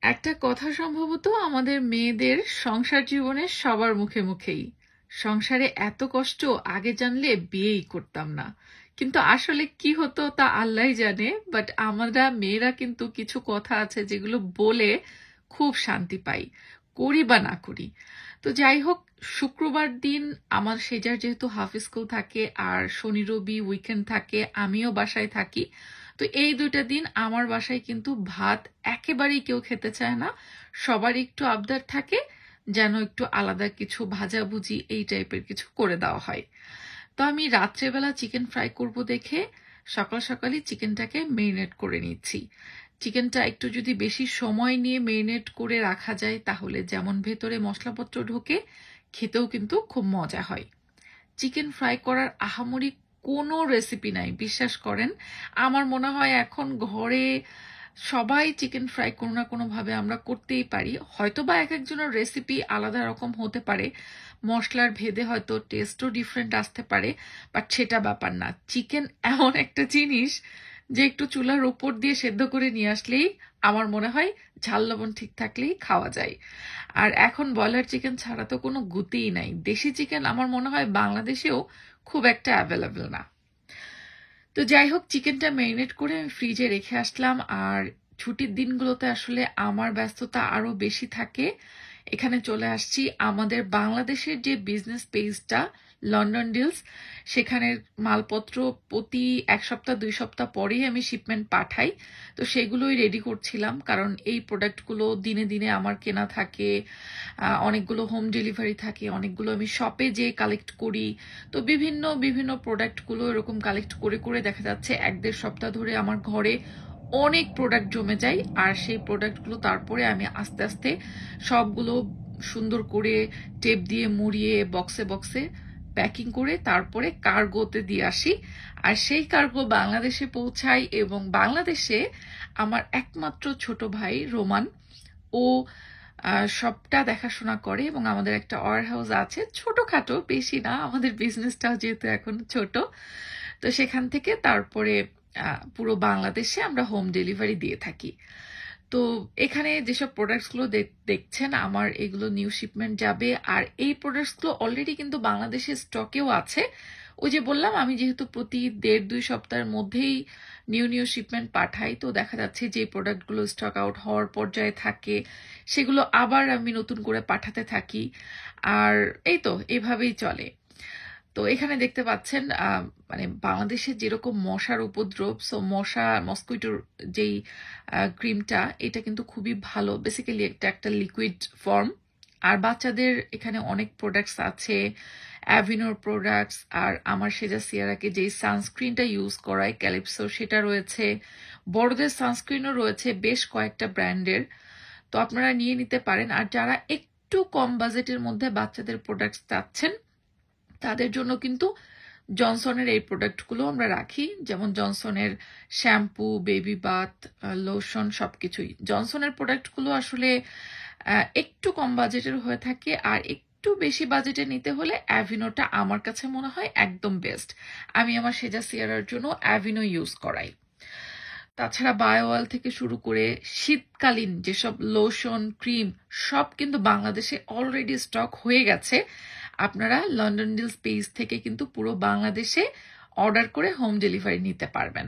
একটা কথা সম্ভবত আমাদের মেয়েদের সংসার জীবনে সবার মুখে মুখেই, সংসারে এত কষ্ট আগে জানলে বিয়েই করতাম না। কিন্তু আসলে কি হতো তা আল্লাহই জানে। বাট আমরা মেয়েরা কিন্তু কিছু কথা আছে যেগুলো বলে খুব শান্তি পাই, করি বা না করি। তো যাই হোক, শুক্রবার দিন আমার সেজার যেহেতু হাফ স্কুল থাকে আর শনি রবি উইকেন্ড থাকে, আমিও বাসায় থাকি। তো এই দুইটা দিন আমার বাসায় কিন্তু ভাত একেবারেই কেউ খেতে চায় না। সবার একটু আবদার থাকে যেন একটু আলাদা কিছু ভাজাভুজি এই টাইপের কিছু করে দেওয়া হয়। তো আমি রাত্রেবেলা চিকেন ফ্রাই করব দেখে সকাল সকালই চিকেনটাকে মেরিনেট করে নিচ্ছি। চিকেনটা একটু যদি বেশি সময় নিয়ে মেরিনেট করে রাখা যায় তাহলে যেমন ভেতরে মশলাপত্র ঢোকে, খেতেও কিন্তু খুব মজা হয়। চিকেন ফ্রাই করার আহামরি কোনো রেসিপি নাই, বিশ্বাস করেন। আমার মনে হয় এখন ঘরে সবাই চিকেন ফ্রাই কোনো না কোনোভাবে আমরা করতেই পারি। হয়তো বা এক একজনের রেসিপি আলাদা রকম হতে পারে, মশলার ভেদে হয়তো টেস্টও ডিফারেন্ট আসতে পারে, বাট সেটা ব্যাপার না। চিকেন এমন একটা জিনিস যে একটু চুলার উপর দিয়ে সেদ্ধ করে নিয়ে আসলেই আমার মনে হয় ঝাল লবণ ঠিক থাকলেই খাওয়া যায়। আর এখন ব্রয়লার চিকেন ছাড়া তো কোনো গতিই নাই। দেশি চিকেন আমার মনে হয় বাংলাদেশেও খুব একটা অ্যাভেলেবল না। তো যাই হোক, চিকেনটা ম্যারিনেট করে আমি ফ্রিজে রেখে আসলাম। আর ছুটির দিনগুলোতে আসলে আমার ব্যস্ততা আরো বেশি থাকে। এখানে চলে আসছি আমাদের বাংলাদেশের যে বিজনেস পেজটা লন্ডন ডিলস, সেখানের মালপত্র প্রতি 1 সপ্তাহ 2 সপ্তাহ পরেই আমি শিপমেন্ট পাঠাই। তো সেগুলোই রেডি করছিলাম, কারণ এই প্রোডাক্টগুলো দিনে দিনে আমার কেনা থাকে। অনেকগুলো হোম ডেলিভারি থাকে, অনেকগুলো আমি শপে যেয়ে কালেক্ট করি। তো বিভিন্ন বিভিন্ন প্রোডাক্টগুলো এরকম কালেক্ট করে করে দেখা যাচ্ছে 1-1.5 সপ্তাহ ধরে আমার ঘরে অনেক প্রোডাক্ট জমে যায়। আর সেই প্রোডাক্টগুলো তারপরে আমি আস্তে আস্তে সবগুলো সুন্দর করে টেপ দিয়ে মুড়িয়ে বক্সে বক্সে প্যাকিং করে তারপরে কার্গোতে দিয়ে আসি। আর সেই কার্গো বাংলাদেশে পৌঁছায় এবং বাংলাদেশে আমার একমাত্র ছোট ভাই রোমান, ও সবটা দেখাশোনা করে। এবং আমাদের একটা ওয়ার হাউস আছে, ছোটখাটো, বেশি না, আমাদের বিজনেসটাও যেহেতু এখন ছোট। তো সেখান থেকে তারপরে পুরো বাংলাদেশে আমরা হোম ডেলিভারি দিয়ে থাকি। তো এখানে যেসব প্রোডাক্টসগুলো দেখছেন আমার, এগুলো নিউ শিপমেন্ট যাবে। আর এই প্রোডাক্টসগুলো অলরেডি কিন্তু বাংলাদেশের স্টকেও আছে। ওই যে বললাম, আমি যেহেতু প্রতি 1.5-2 সপ্তাহের মধ্যেই নিউ নিউ শিপমেন্ট পাঠাই, তো দেখা যাচ্ছে যে প্রোডাক্টগুলো স্টক আউট হওয়ার পর্যায়ে থাকে সেগুলো আবার আমি নতুন করে পাঠাতে থাকি। আর এই তো এভাবেই চলে। তো এখানে দেখতে পাচ্ছেন মানে বাংলাদেশে যেরকম মশার উপদ্রব, সো মস্কুইটোর যেই ক্রিমটা, এটা কিন্তু খুবই ভালো। বেসিক্যালি এটা একটা লিকুইড ফর্ম। আর বাচ্চাদের এখানে অনেক প্রোডাক্টস আছে, অ্যাভিনোর প্রোডাক্টস। আর আমার সেজা সিয়ারাকে যেই সানস্ক্রিনটা ইউজ করায় ক্যালিপসো, সেটা রয়েছে। বড়দের সানস্ক্রিনও রয়েছে বেশ কয়েকটা ব্র্যান্ডের, তো আপনারা নিয়ে নিতে পারেন। আর যারা একটু কম বাজেটের মধ্যে বাচ্চাদের প্রোডাক্টস চাচ্ছেন তাদের জন্য কিন্তু জনসনের এই প্রোডাক্টগুলো আমরা রাখি, যেমন জনসনের শ্যাম্পু, বেবি বাথ, লোশন, সবকিছুই। জনসনের প্রোডাক্টগুলো আসলে একটু কম বাজেটের হয়ে থাকে। আর একটু বেশি বাজেটে নিতে হলে অ্যাভিনোটা আমার কাছে মনে হয় একদম বেস্ট। আমি আমার সেজা সিয়ারার জন্য অ্যাভিনো ইউজ করাই। তাছাড়া বায়ো অয়েল থেকে শুরু করে শীতকালীন যেসব লোশন, ক্রিম, সব কিন্তু বাংলাদেশে অলরেডি স্টক হয়ে গেছে। আপনারা লন্ডন ডিলস পেজ থেকে কিন্তু পুরো বাংলাদেশে অর্ডার করে হোম ডেলিভারি নিতে পারবেন।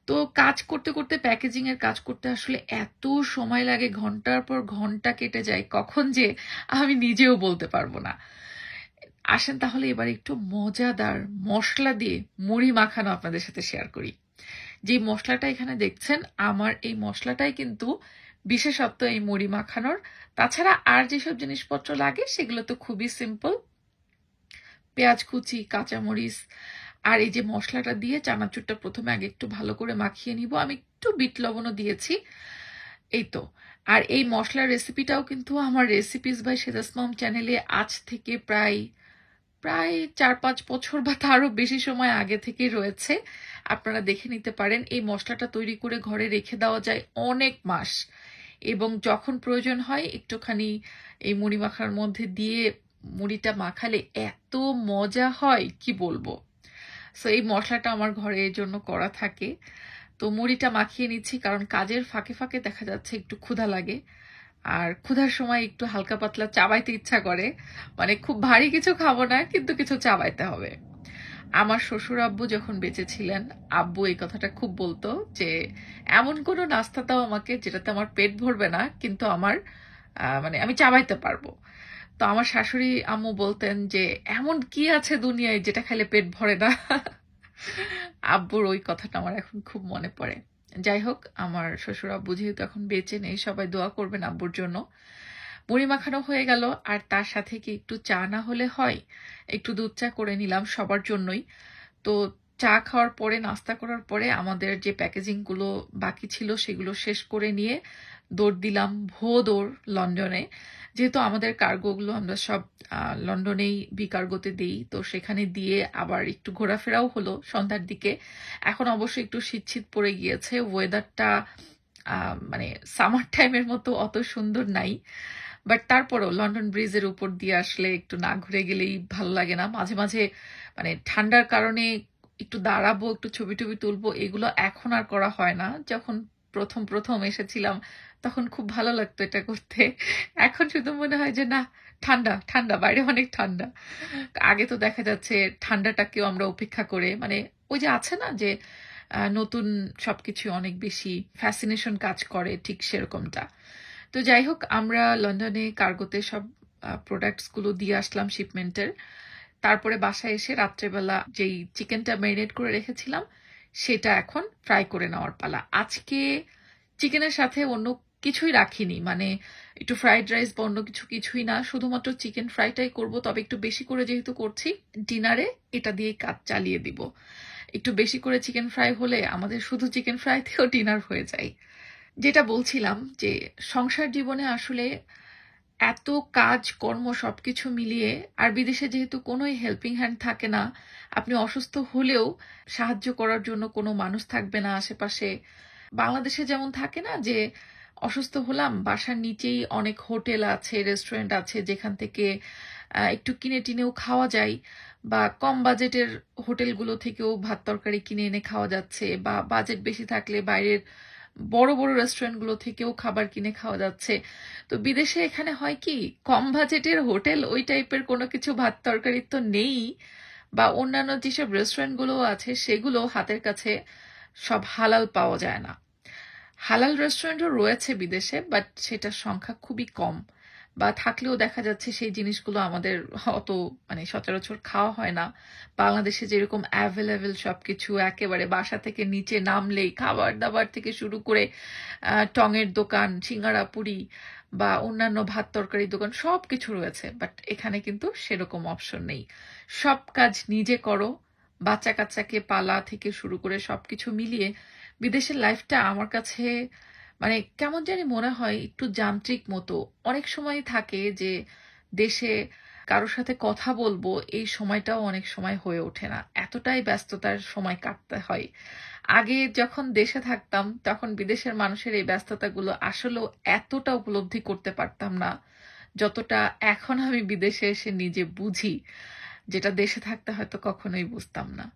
তো কাজ করতে করতে, প্যাকেজিং এর কাজ করতে আসলে এত সময় লাগে, ঘন্টার পর ঘন্টা কেটে যায় কখন যে আমি নিজেও বলতে পারবো না। আসেন তাহলে এবার একটু মজাদার মশলা দিয়ে মুড়ি মাখানো আপনাদের সাথে শেয়ার করি। যে মশলাটা এখানে দেখছেন, আমার এই মশলাটাই কিন্তু বিশেষত্ব এই মুড়ি মাখানোর। তাছাড়া আর যেসব জিনিসপত্র লাগে সেগুলো তো খুবই সিম্পল, পেঁয়াজ কুচি, কাঁচামরিচ। আর এই যে মশলাটা দিয়ে চানাচুরটা প্রথমে আগে একটু ভালো করে মাখিয়ে নিব। আমি একটু বিট লবণও দিয়েছি, এই তো। আর এই মশলার রেসিপিটাও কিন্তু আমার রেসিপিস বাই সেজাস মম চ্যানেলে আজ থেকে প্রায় প্রায় 4-5 বছর বা তারও বেশি সময় আগে থেকেই রয়েছে। আপনারা দেখে নিতে পারেন। এই মশলাটা তৈরি করে ঘরে রেখে দেওয়া যায় অনেক মাস, এবং যখন প্রয়োজন হয় একটুখানি এই মুড়ি মাখার মধ্যে দিয়ে মুড়িটা মাখালে এত মজা হয় কি বলবো। সো এই মশলাটা আমার ঘরে এর জন্য করা থাকে। তো মুড়িটা মাখিয়ে নিচ্ছি, কারণ কাজের ফাঁকে ফাঁকে দেখা যাচ্ছে একটু ক্ষুধা লাগে। আর ক্ষুধার সময় একটু হালকা পাতলা চাবাইতে ইচ্ছা করে, মানে খুব ভারী কিছু খাবো না, কিন্তু কিছু চাবাইতে হবে। আমার শ্বশুর আব্বু যখন বেঁচে ছিলেন, আব্বু এই কথাটা খুব বলতো যে এমন কোনো নাস্তা দাও আমাকে যেটাতে আমার পেট ভরবে না, কিন্তু আমার মানে আমি চাবাইতে পারবো। তো আমার শাশুড়ি আম্মু বলতেন যে এমন কি আছে দুনিয়ায় যেটা খাইলে পেট ভরে না। আব্বুর ওই কথাটা আমার এখন খুব মনে পড়ে। যাই হোক, আমার শ্বশুর আব্বু যেহেতু এখন বেঁচে নেই, সবাই দোয়া করবেন আব্বুর জন্য। মুড়ি মাখানো হয়ে গেল, আর তার সাথে কি একটু চা না হলে হয়? একটু দুধ চা করে নিলাম সবার জন্যই। তো চা খাওয়ার পরে, নাস্তা করার পরে আমাদের যে প্যাকেজিং গুলো বাকি ছিল সেগুলো শেষ করে নিয়ে দৌড় দিলাম দৌড় লন্ডনে। যেহেতু আমাদের কার্গোগুলো আমরা সব লন্ডনেই বিকার্গোতে দিই, তো সেখানে দিয়ে আবার একটু ঘোরাফেরাও হলো সন্ধ্যার দিকে। এখন অবশ্য একটু শীত শীত পড়ে গিয়েছে, ওয়েদারটা মানে সামার টাইমের মতো অত সুন্দর নাই। বাট তারপরও লন্ডন ব্রিজের উপর দিয়ে আসলে একটু না ঘুরে গেলেই ভালো লাগে না। মাঝে মাঝে মানে ঠান্ডার কারণে একটু দাঁড়াবো, একটু ছবি টবি তুলবো, এগুলো এখন আর করা হয় না। যখন প্রথম প্রথম এসেছিলাম তখন খুব ভালো লাগতো এটা করতে। এখন শুধু মনে হয় যে না, ঠান্ডা ঠান্ডা, বাইরে অনেক ঠান্ডা। আগে তো দেখা যাচ্ছে ঠান্ডাটাকেও আমরা উপেক্ষা করে, মানে ওই যে আছে না যে নতুন সবকিছু অনেক বেশি ফ্যাসিনেশন কাজ করে, ঠিক সেরকমটা। তো যাই হোক, আমরা লন্ডনে কার্গোতে সব প্রোডাক্টস গুলো দিয়ে আসলাম শিপমেন্টের। তারপরে বাসায় এসে রাত্রেবেলা যেই চিকেনটা ম্যারিনেট করে রেখেছিলাম সেটা এখন ফ্রাই করে নেওয়ার পালা। আজকে চিকেনের সাথে অন্য কিছুই রাখিনি, মানে একটু ফ্রাইড রাইস বা অন্য কিছুই না, শুধুমাত্র চিকেন ফ্রাইটাই করব। তবে একটু বেশি করে যেহেতু করছি, ডিনারে এটা দিয়ে কাজ চালিয়ে দিব। একটু বেশি করে চিকেন ফ্রাই হলে আমাদের শুধু চিকেন ফ্রাইতেও ডিনার হয়ে যায়। যেটা বলছিলাম যে সংসার জীবনে আসলে এত কাজ কর্ম সবকিছু মিলিয়ে, আর বিদেশে যেহেতু কোনোই হেল্পিং হ্যান্ড থাকে না, আপনি অসুস্থ হলেও সাহায্য করার জন্য কোনো মানুষ থাকবে না আশেপাশে। বাংলাদেশে যেমন থাকে না যে অসুস্থ হলাম, বাসার নিচেই অনেক হোটেল আছে, রেস্টুরেন্ট আছে, যেখান থেকে একটু কিনে টিনেও খাওয়া যায়, বা কম বাজেটের হোটেলগুলো থেকেও ভাত তরকারি কিনে এনে খাওয়া যাচ্ছে, বা বাজেট বেশি থাকলে বাইরের বড় বড় রেস্টুরেন্টগুলো থেকেও খাবার কিনে খাওয়া যাচ্ছে। তো বিদেশে এখানে হয় কি, কম বাজেটের হোটেল ওই টাইপের কোনো কিছু ভাত তরকারি তো নেই, বা অন্যান্য যেসব রেস্টুরেন্টগুলো আছে সেগুলো হাতের কাছে সব হালাল পাওয়া যায় না। হালাল রেস্টুরেন্টও রয়েছে বিদেশে, বাট সেটার সংখ্যা খুবই কম, বা থাকলেও দেখা যাচ্ছে সেই জিনিসগুলো আমাদের অত মানে সচরাচর খাওয়া হয় না। বাংলাদেশে যেরকম অ্যাভেলেবেল সবকিছু, একেবারে বাসা থেকে নিচে নামলেই খাবার দাবার থেকে শুরু করে টঙের দোকান, সিঙ্গারা পুরি বা অন্যান্য ভাত তরকারির দোকান সবকিছু রয়েছে, বাট এখানে কিন্তু সেরকম অপশন নেই। সব কাজ নিজে করো, বাচ্চা কাচ্চাকে পালা থেকে শুরু করে সবকিছু মিলিয়ে বিদেশের লাইফটা আমার কাছে মানে কেমন জানি মনে হয় একটু যান্ত্রিক মতো। অনেক সময় থাকে যে দেশে কারোর সাথে কথা বলবো, এই সময়টাও অনেক সময় হয়ে ওঠে না, এতটাই ব্যস্ততার সময় কাটতে হয়। আগে যখন দেশে থাকতাম তখন বিদেশের মানুষের এই ব্যস্ততাগুলো আসলেও এতটা উপলব্ধি করতে পারতাম না, যতটা এখন আমি বিদেশে এসে নিজে বুঝি, যেটা দেশে থাকতে হয়তো কখনোই বুঝতাম না।